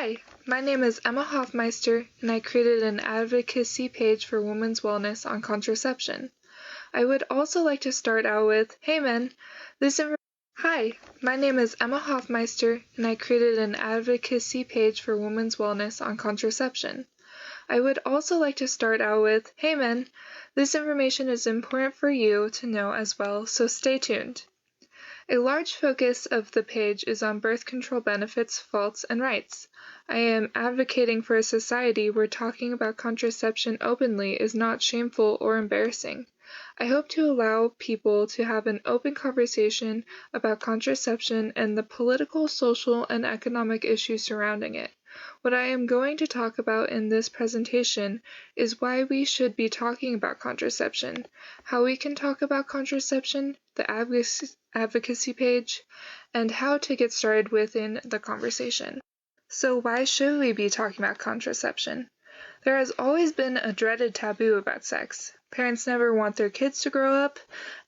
Hi, my name is Emma Hoffmeister, and I created an advocacy page for women's wellness on contraception. I would also like to start out with, hey men, Hi, my name is Emma Hoffmeister, and I created an advocacy page for women's wellness on contraception. I would also like to start out with, hey men, this information is important for you to know as well, so stay tuned. A large focus of the page is on birth control benefits, faults, and rights. I am advocating for a society where talking about contraception openly is not shameful or embarrassing. I hope to allow people to have an open conversation about contraception and the political, social, and economic issues surrounding it. What I am going to talk about in this presentation is why we should be talking about contraception, how we can talk about contraception, the advocacy page, and how to get started within the conversation. So why should we be talking about contraception? There has always been a dreaded taboo about sex. Parents never want their kids to grow up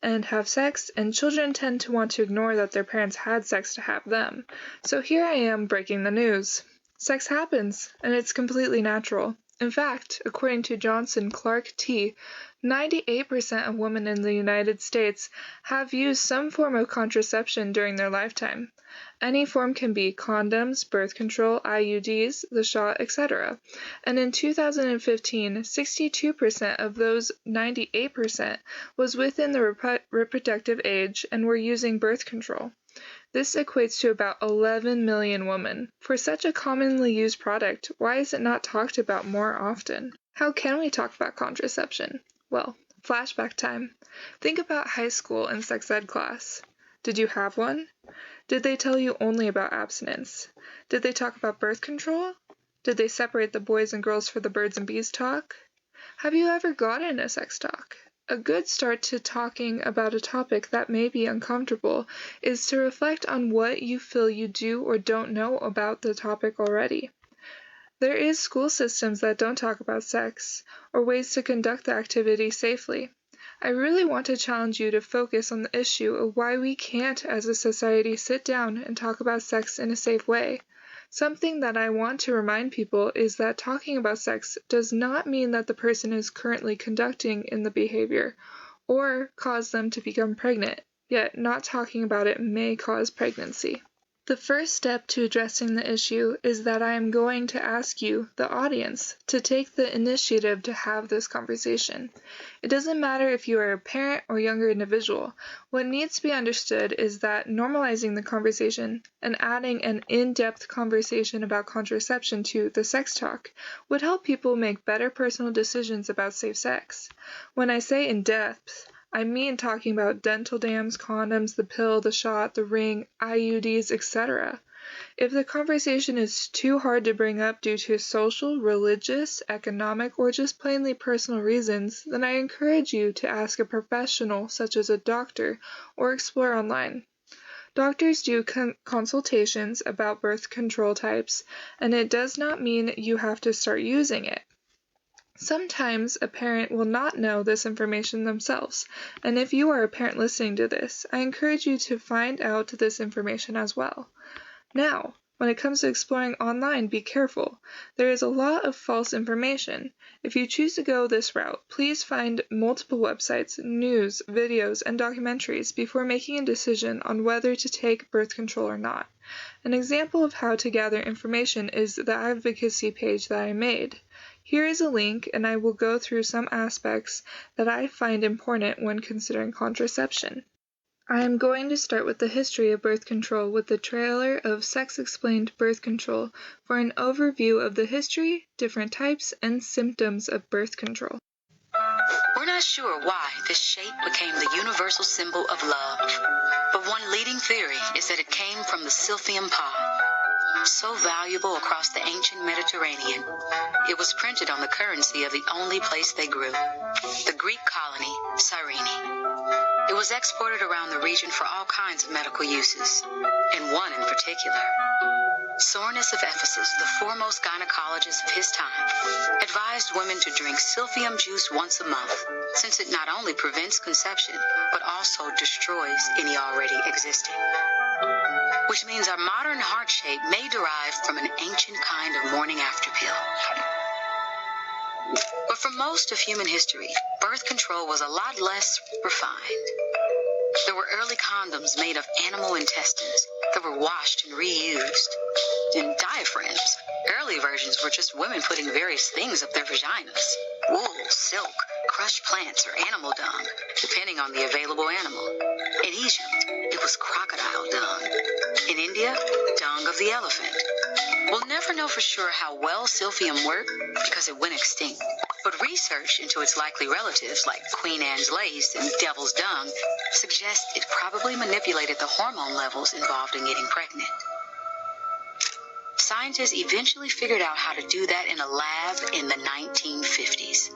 and have sex, and children tend to want to ignore that their parents had sex to have them. So here I am breaking the news. Sex happens, and it's completely natural. In fact, according to Johnson Clark T., 98% of women in the United States have used some form of contraception during their lifetime. Any form can be condoms, birth control, IUDs, the shot, etc. And in 2015, 62% of those 98% was within the reproductive age and were using birth control. This equates to about 11 million women. For such a commonly used product, why is it not talked about more often? How can we talk about contraception? Well, flashback time. Think about high school and sex ed class. Did you have one? Did they tell you only about abstinence? Did they talk about birth control? Did they separate the boys and girls for the birds and bees talk? Have you ever gotten a sex talk? A good start to talking about a topic that may be uncomfortable is to reflect on what you feel you do or don't know about the topic already. There is school systems that don't talk about sex, or ways to conduct the activity safely. I really want to challenge you to focus on the issue of why we can't as a society sit down and talk about sex in a safe way. Something that I want to remind people is that talking about sex does not mean that the person is currently conducting in the behavior or cause them to become pregnant, yet not talking about it may cause pregnancy. The first step to addressing the issue is that I am going to ask you, the audience, to take the initiative to have this conversation. It doesn't matter if you are a parent or younger individual. What needs to be understood is that normalizing the conversation and adding an in-depth conversation about contraception to the sex talk would help people make better personal decisions about safe sex. When I say in-depth, I mean talking about dental dams, condoms, the pill, the shot, the ring, IUDs, etc. If the conversation is too hard to bring up due to social, religious, economic, or just plainly personal reasons, then I encourage you to ask a professional such as a doctor or explore online. Doctors do consultations about birth control types, and it does not mean you have to start using it. Sometimes a parent will not know this information themselves, and if you are a parent listening to this, I encourage you to find out this information as well. Now, when it comes to exploring online, be careful. There is a lot of false information. If you choose to go this route, please find multiple websites, news, videos, and documentaries before making a decision on whether to take birth control or not. An example of how to gather information is the advocacy page that I made. Here is a link, and I will go through some aspects that I find important when considering contraception. I am going to start with the history of birth control with the trailer of Sex Explained Birth Control for an overview of the history, different types, and symptoms of birth control. We're not sure why this shape became the universal symbol of love, but one leading theory is that it came from the silphium pod. So valuable across the ancient Mediterranean, it was printed on the currency of the only place they grew, the Greek colony, Cyrene. It was exported around the region for all kinds of medical uses, and one in particular. Soranus of Ephesus, the foremost gynecologist of his time, advised women to drink silphium juice once a month, since it not only prevents conception, but also destroys any already existing. which means our modern heart shape may derive from an ancient kind of morning after pill. But for most of human history, birth control was a lot less refined. There were early condoms made of animal intestines that were washed and reused. And diaphragms. Early versions were just women putting various things up their vaginas. Wool, silk, crushed plants, or animal dung, depending on the available animal. In Egypt, it was crocodile dung. In India, dung of the elephant. We'll never know for sure how well silphium worked because it went extinct. But research into its likely relatives, like Queen Anne's lace and devil's dung, suggests it probably manipulated the hormone levels involved in getting pregnant. Scientists eventually figured out how to do that in a lab in the 1950s.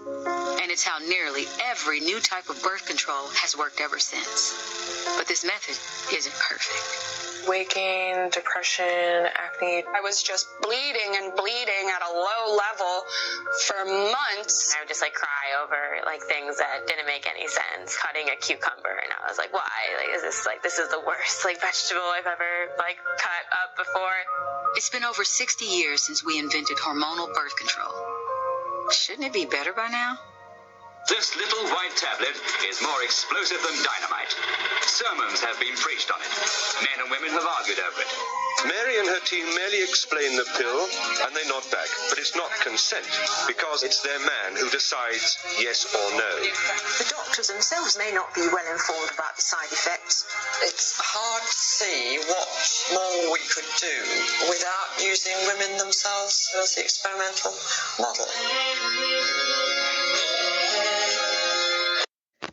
And it's how nearly every new type of birth control has worked ever since. But this method isn't perfect. Weight gain, depression, acne. I was just bleeding at a low level for months. I would just cry over things that didn't make any sense. Cutting a cucumber, and I was like, why? This is the worst vegetable I've ever cut up before. It's been over 60 years since we invented hormonal birth control. Shouldn't it be better by now? This little white tablet is more explosive than dynamite. Sermons have been preached on it. Men and women have argued over it. Mary and her team merely explain the pill and they nod back, but it's not consent because it's their man who decides yes or no. The doctors themselves may not be well informed about the side effects. It's hard to see what more we could do without using women themselves as the experimental model.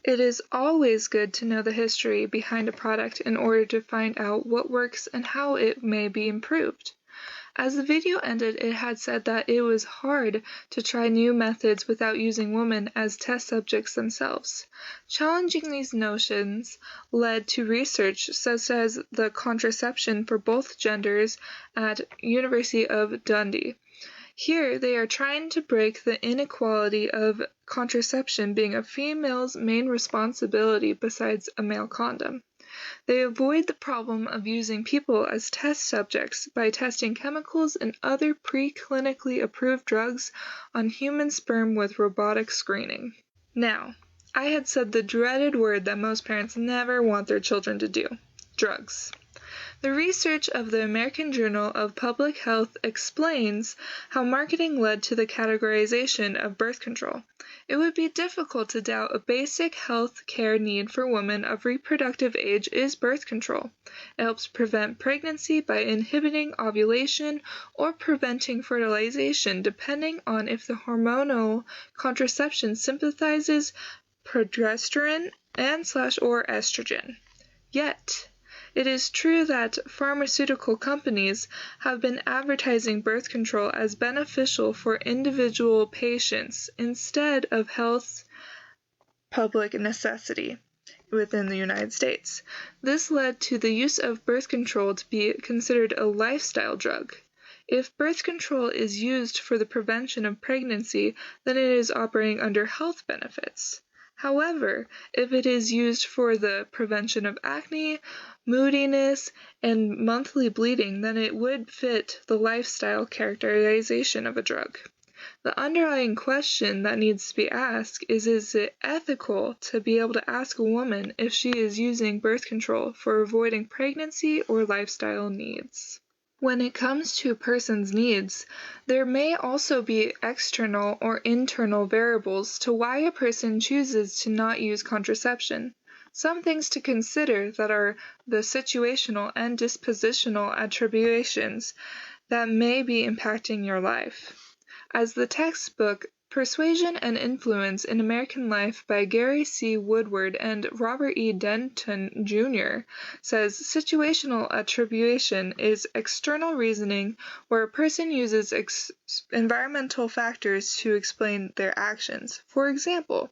It is always good to know the history behind a product in order to find out what works and how it may be improved. As the video ended, it had said that it was hard to try new methods without using women as test subjects themselves. Challenging these notions led to research such as the contraception for both genders at University of Dundee. Here, they are trying to break the inequality of contraception being a female's main responsibility besides a male condom. They avoid the problem of using people as test subjects by testing chemicals and other pre-clinically approved drugs on human sperm with robotic screening. Now, I had said the dreaded word that most parents never want their children to do: drugs. The research of the American Journal of Public Health explains how marketing led to the categorization of birth control. It would be difficult to doubt a basic health care need for women of reproductive age is birth control. It helps prevent pregnancy by inhibiting ovulation or preventing fertilization, depending on if the hormonal contraception synthesizes progesterone and/or estrogen. Yet, it is true that pharmaceutical companies have been advertising birth control as beneficial for individual patients instead of health public necessity within the United States. This led to the use of birth control to be considered a lifestyle drug. If birth control is used for the prevention of pregnancy, then it is operating under health benefits. However, if it is used for the prevention of acne, moodiness, and monthly bleeding, then it would fit the lifestyle characterization of a drug. The underlying question that needs to be asked is it ethical to be able to ask a woman if she is using birth control for avoiding pregnancy or lifestyle needs? When it comes to a person's needs, there may also be external or internal variables to why a person chooses to not use contraception. Some things to consider that are the situational and dispositional attributions that may be impacting your life. As the textbook Persuasion and Influence in American Life by Gary C. Woodward and Robert E. Denton, Jr. says, situational attribution is external reasoning where a person uses environmental factors to explain their actions. For example,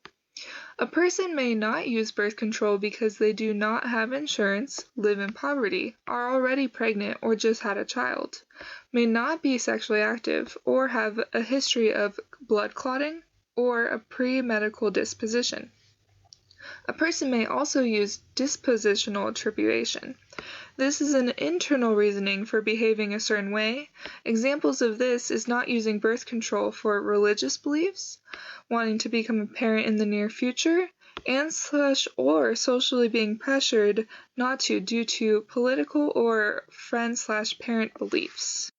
a person may not use birth control because they do not have insurance, live in poverty, are already pregnant, or just had a child, may not be sexually active, or have a history of blood clotting, or a pre-medical disposition. A person may also use dispositional attribution. This is an internal reasoning for behaving a certain way. Examples of this is not using birth control for religious beliefs, wanting to become a parent in the near future, and/or socially being pressured not to due to political or friend/parent beliefs.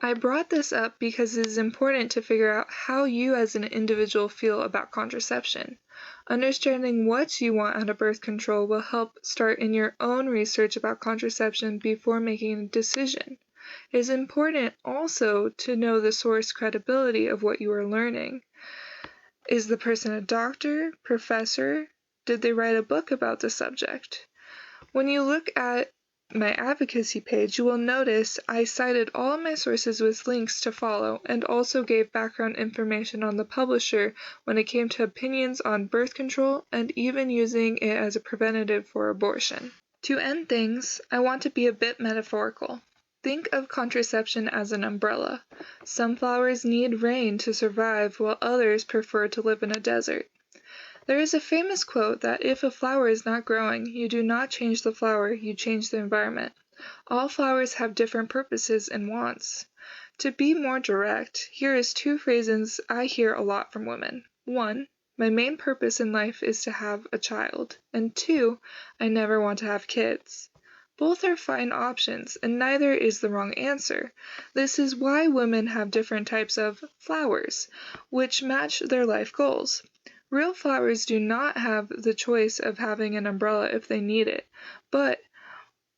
I brought this up because it is important to figure out how you as an individual feel about contraception. Understanding what you want out of birth control will help start in your own research about contraception before making a decision. It is important also to know the source credibility of what you are learning. Is the person a doctor, professor? Did they write a book about the subject? When you look at my advocacy page, you will notice I cited all of my sources with links to follow and also gave background information on the publisher when it came to opinions on birth control and even using it as a preventative for abortion. To end things, I want to be a bit metaphorical. Think of contraception as an umbrella. Some flowers need rain to survive while others prefer to live in a desert. There is a famous quote that if a flower is not growing, you do not change the flower, you change the environment. All flowers have different purposes and wants. To be more direct, here is 2 phrases I hear a lot from women. 1, my main purpose in life is to have a child. And 2, I never want to have kids. Both are fine options, and neither is the wrong answer. This is why women have different types of flowers, which match their life goals. Real flowers do not have the choice of having an umbrella if they need it, but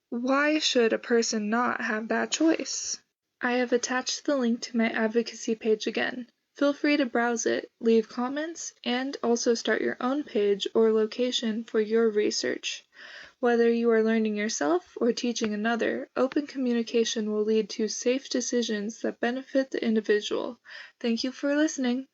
why should a person not have that choice? I have attached the link to my advocacy page again. Feel free to browse it, leave comments, and also start your own page or location for your research. Whether you are learning yourself or teaching another, open communication will lead to safe decisions that benefit the individual. Thank you for listening.